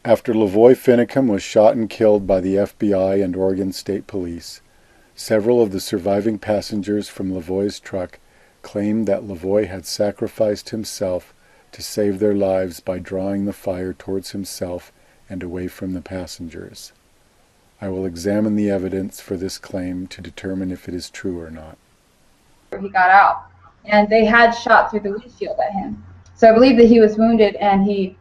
After LaVoy Finicum was shot and killed by the FBI and Oregon State Police, several of the surviving passengers from LaVoy's truck claimed that LaVoy had sacrificed himself to save their lives by drawing the fire towards himself and away from the passengers. I will examine the evidence for this claim to determine if it is true or not. He got out, and they had shot through the windshield at him. So I believe that he was wounded, and he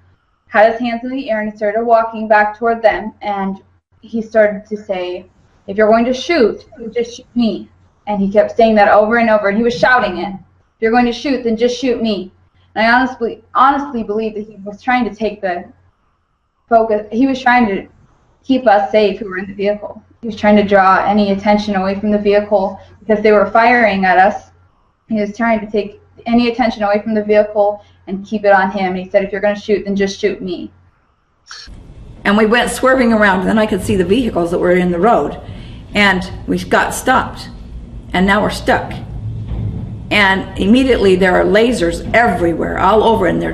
had his hands in the air, and he started walking back toward them, and he started to say, "If you're going to shoot, just shoot me." And he kept saying that over and over, and he was shouting it. "If you're going to shoot, then just shoot me." And I honestly believe that he was trying to take the focus. He was trying to keep us safe who were in the vehicle. He was trying to draw any attention away from the vehicle because they were firing at us. He was trying to take any attention away from the vehicle and keep it on him. And he said, "If you're going to shoot, then just shoot me." And we went swerving around, and then I could see the vehicles that were in the road. And we got stopped. And now we're stuck. And immediately there are lasers everywhere, all over, and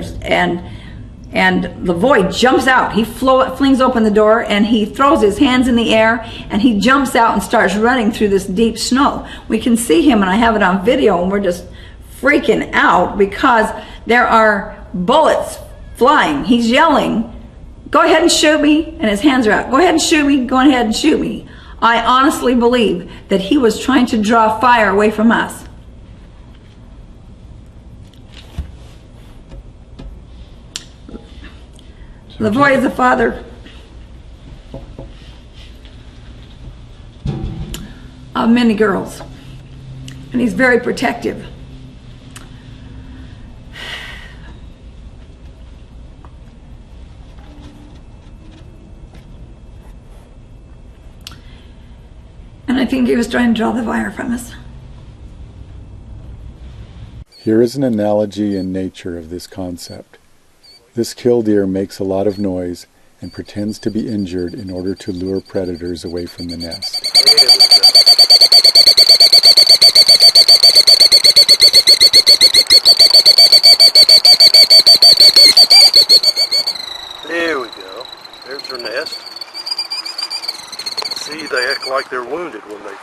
LaVoy jumps out. He flings open the door, and he throws his hands in the air, and he jumps out and starts running through this deep snow. We can see him, and I have it on video, and we're just freaking out because there are bullets flying. He's yelling, "Go ahead and shoot me," and his hands are out. "Go ahead and shoot me, go ahead and shoot me." I honestly believe that he was trying to draw fire away from us. LaVoy is a father of many girls, and he's very protective. And I think he was trying to draw the fire from us. Here is an analogy in nature of this concept. This killdeer makes a lot of noise and pretends to be injured in order to lure predators away from the nest. There we go. There's their nest. See, they act like they're wounded when they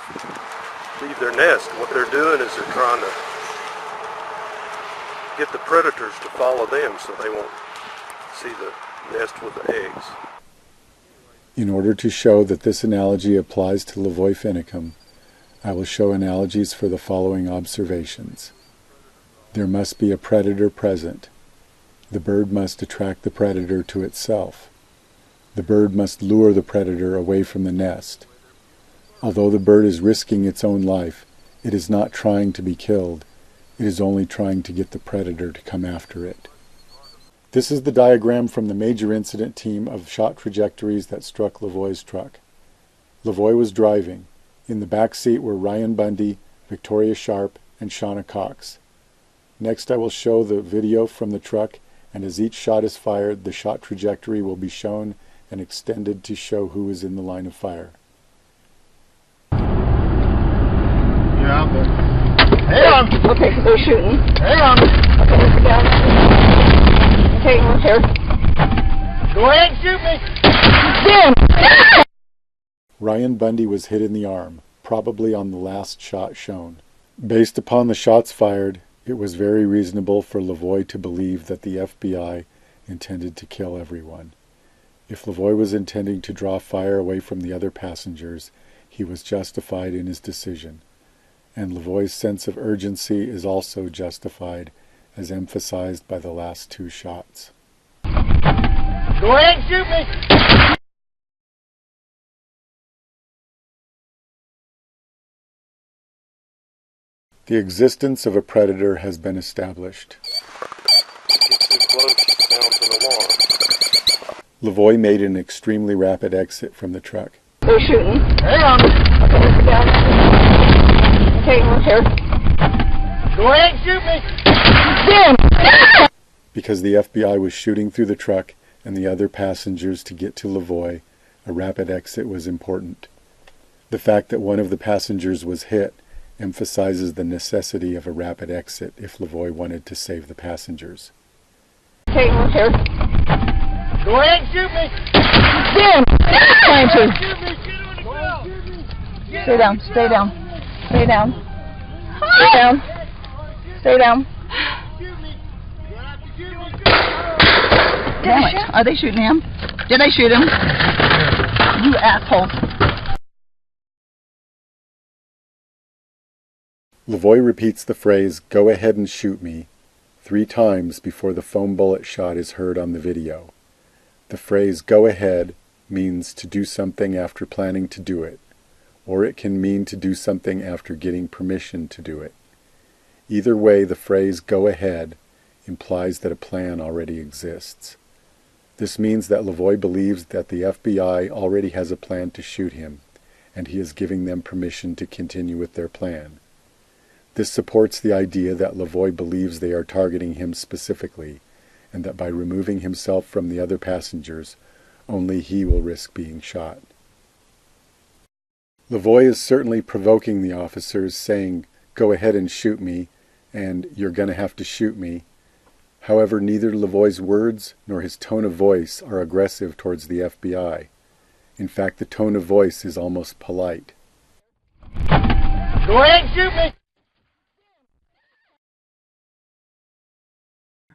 leave their nest. What they're doing is they're trying to get the predators to follow them so they won't see the nest with the eggs. In order to show that this analogy applies to LaVoy Finicum, I will show analogies for the following observations. There must be a predator present. The bird must attract the predator to itself. The bird must lure the predator away from the nest. Although the bird is risking its own life, it is not trying to be killed. It is only trying to get the predator to come after it. This is the diagram from the major incident team of shot trajectories that struck LaVoy's truck. LaVoy was driving. In the back seat were Ryan Bundy, Victoria Sharp, and Shauna Cox. Next I will show the video from the truck, and as each shot is fired, the shot trajectory will be shown and extended to show who is in the line of fire. Yeah, but hang on. Okay, so they're shooting. Hang on. Okay, down. Okay, we're here. Go ahead and shoot me. Damn! Ryan Bundy was hit in the arm, probably on the last shot shown. Based upon the shots fired, it was very reasonable for LaVoy to believe that the FBI intended to kill everyone. If LaVoy was intending to draw fire away from the other passengers, he was justified in his decision. And LaVoy's sense of urgency is also justified, as emphasized by the last two shots. Go ahead and shoot me. The existence of a predator has been established. Get too close, it sounds an alarm. LaVoy made an extremely rapid exit from the truck. They're shooting. Hang on. Okay, down. Okay, we're here. Go ahead and shoot me. Damn! Because the FBI was shooting through the truck and the other passengers to get to LaVoy, a rapid exit was important. The fact that one of the passengers was hit emphasizes the necessity of a rapid exit if LaVoy wanted to save the passengers. Okay, we're here. Go ahead and shoot me. Damn! Trying to. Shoot me. Get on the ground. Stay down, stay down, stay down. Stay down. Stay down. Shoot me. You're gonna have to shoot me. Damn it. Are they shooting him? Did I shoot him? You asshole. LaVoy repeats the phrase, "Go ahead and shoot me," 3 times before the foam bullet shot is heard on the video. The phrase, "go ahead," means to do something after planning to do it, or it can mean to do something after getting permission to do it. Either way, the phrase, "go ahead," implies that a plan already exists. This means that LaVoy believes that the FBI already has a plan to shoot him, and he is giving them permission to continue with their plan. This supports the idea that LaVoy believes they are targeting him specifically, and that by removing himself from the other passengers, only he will risk being shot. LaVoy is certainly provoking the officers, saying, "Go ahead and shoot me," and "you're going to have to shoot me." However, neither LaVoy's words nor his tone of voice are aggressive towards the FBI. In fact, the tone of voice is almost polite. Go ahead and shoot me.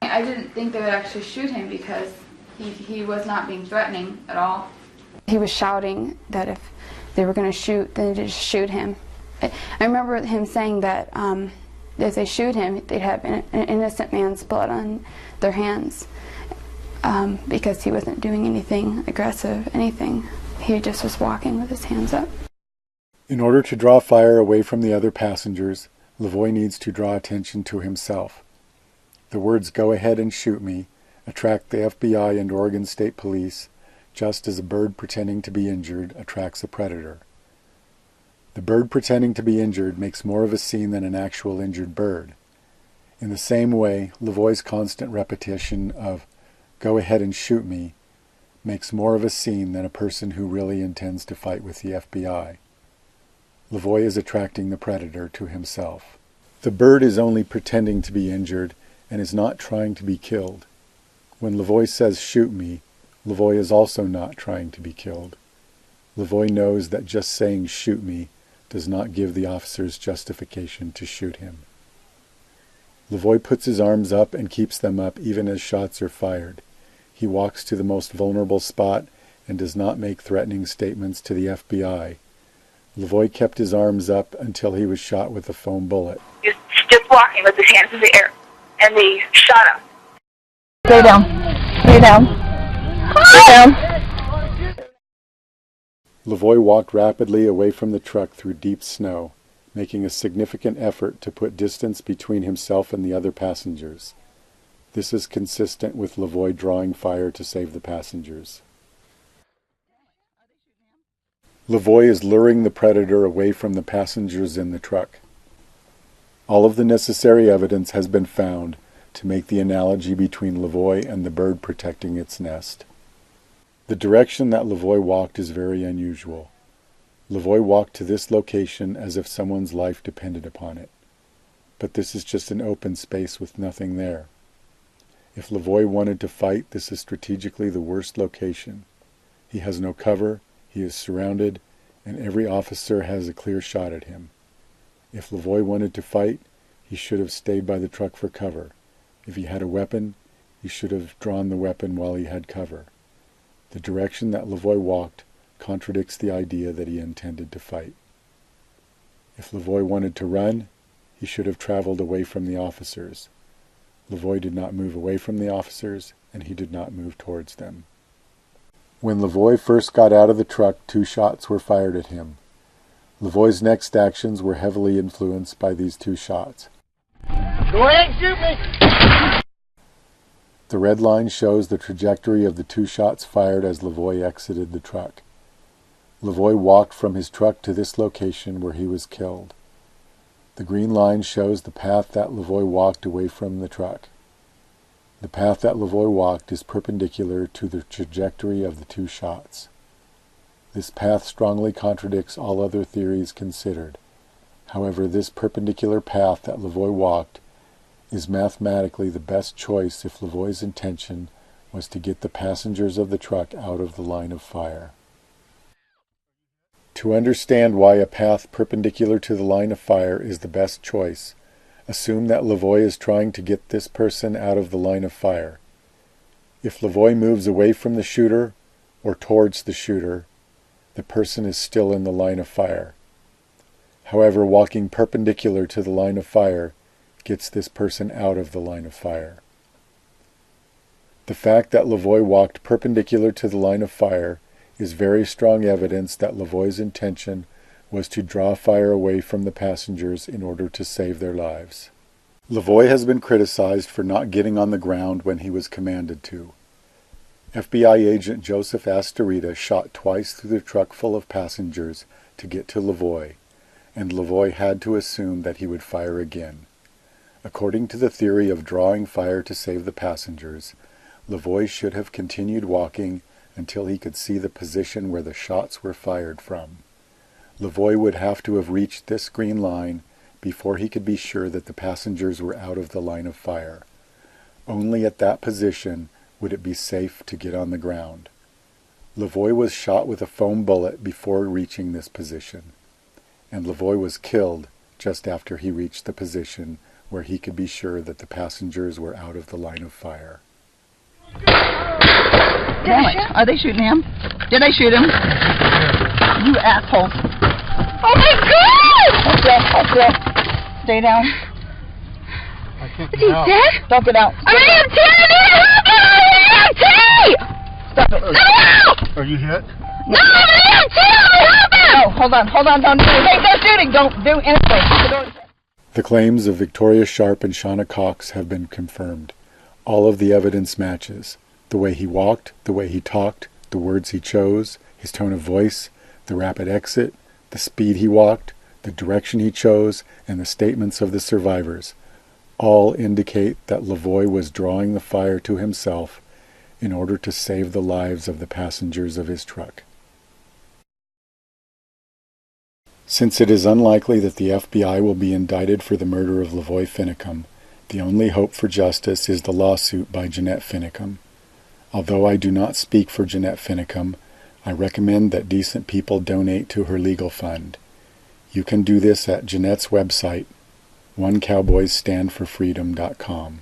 I didn't think they would actually shoot him because he was not being threatening at all. He was shouting that if they were going to shoot, then they'd just shoot him. I remember him saying that if they shoot him, they'd have an innocent man's blood on their hands because he wasn't doing anything aggressive, anything. He just was walking with his hands up. In order to draw fire away from the other passengers, LaVoy needs to draw attention to himself. The words "go ahead and shoot me" attract the FBI and Oregon State Police, just as a bird pretending to be injured attracts a predator. The bird pretending to be injured makes more of a scene than an actual injured bird. In the same way, LaVoy's constant repetition of "go ahead and shoot me" makes more of a scene than a person who really intends to fight with the FBI. LaVoy is attracting the predator to himself. The bird is only pretending to be injured and is not trying to be killed. When LaVoy says "shoot me," LaVoy is also not trying to be killed. LaVoy knows that just saying "shoot me" does not give the officers justification to shoot him. LaVoy puts his arms up and keeps them up even as shots are fired. He walks to the most vulnerable spot and does not make threatening statements to the FBI. LaVoy kept his arms up until he was shot with a foam bullet. He was just walking with his hands in the air, and they shot him. Stay down. Stay down. Stay down. LaVoy walked rapidly away from the truck through deep snow, making a significant effort to put distance between himself and the other passengers. This is consistent with LaVoy drawing fire to save the passengers. LaVoy is luring the predator away from the passengers in the truck. All of the necessary evidence has been found to make the analogy between LaVoy and the bird protecting its nest. The direction that LaVoy walked is very unusual. LaVoy walked to this location as if someone's life depended upon it. But this is just an open space with nothing there. If LaVoy wanted to fight, this is strategically the worst location. He has no cover, he is surrounded, and every officer has a clear shot at him. If LaVoy wanted to fight, he should have stayed by the truck for cover. If he had a weapon, he should have drawn the weapon while he had cover. The direction that LaVoy walked contradicts the idea that he intended to fight. If LaVoy wanted to run, he should have traveled away from the officers. LaVoy did not move away from the officers, and he did not move towards them. When LaVoy first got out of the truck, 2 shots were fired at him. LaVoy's next actions were heavily influenced by these 2 shots. Go ahead and shoot me. The red line shows the trajectory of the 2 shots fired as LaVoy exited the truck. LaVoy walked from his truck to this location where he was killed. The green line shows the path that LaVoy walked away from the truck. The path that LaVoy walked is perpendicular to the trajectory of the 2 shots. This path strongly contradicts all other theories considered. However, this perpendicular path that LaVoy walked is mathematically the best choice if LaVoy's intention was to get the passengers of the truck out of the line of fire. To understand why a path perpendicular to the line of fire is the best choice, assume that LaVoy is trying to get this person out of the line of fire. If LaVoy moves away from the shooter or towards the shooter, the person is still in the line of fire. However, walking perpendicular to the line of fire gets this person out of the line of fire. The fact that LaVoy walked perpendicular to the line of fire is very strong evidence that LaVoy's intention was to draw fire away from the passengers in order to save their lives. LaVoy has been criticized for not getting on the ground when he was commanded to. FBI agent Joseph Astorita shot twice through the truck full of passengers to get to LaVoy, and LaVoy had to assume that he would fire again. According to the theory of drawing fire to save the passengers, LaVoy should have continued walking until he could see the position where the shots were fired from. LaVoy would have to have reached this green line before he could be sure that the passengers were out of the line of fire. Only at that position would it be safe to get on the ground. LaVoy was shot with a foam bullet before reaching this position, and LaVoy was killed just after he reached the position where he could be sure that the passengers were out of the line of fire. Damn it. Are they shooting him? Did they shoot him? You assholes. Oh my God! Okay. Stay down. Is he dead? Don't get out. I'm EMT! I'm EMT! Stop it. Are you hit? No, I'm EMT! Oh, hold on. Don't do anything. Don't shooting. Don't do anything. The claims of Victoria Sharp and Shauna Cox have been confirmed. All of the evidence matches. The way he walked, the way he talked, the words he chose, his tone of voice, the rapid exit, the speed he walked, the direction he chose, and the statements of the survivors all indicate that LaVoy was drawing the fire to himself in order to save the lives of the passengers of his truck. Since it is unlikely that the FBI will be indicted for the murder of LaVoy Finicum, the only hope for justice is the lawsuit by Jeanette Finicum. Although I do not speak for Jeanette Finicum, I recommend that decent people donate to her legal fund. You can do this at Jeanette's website, onecowboysstandforfreedom.com.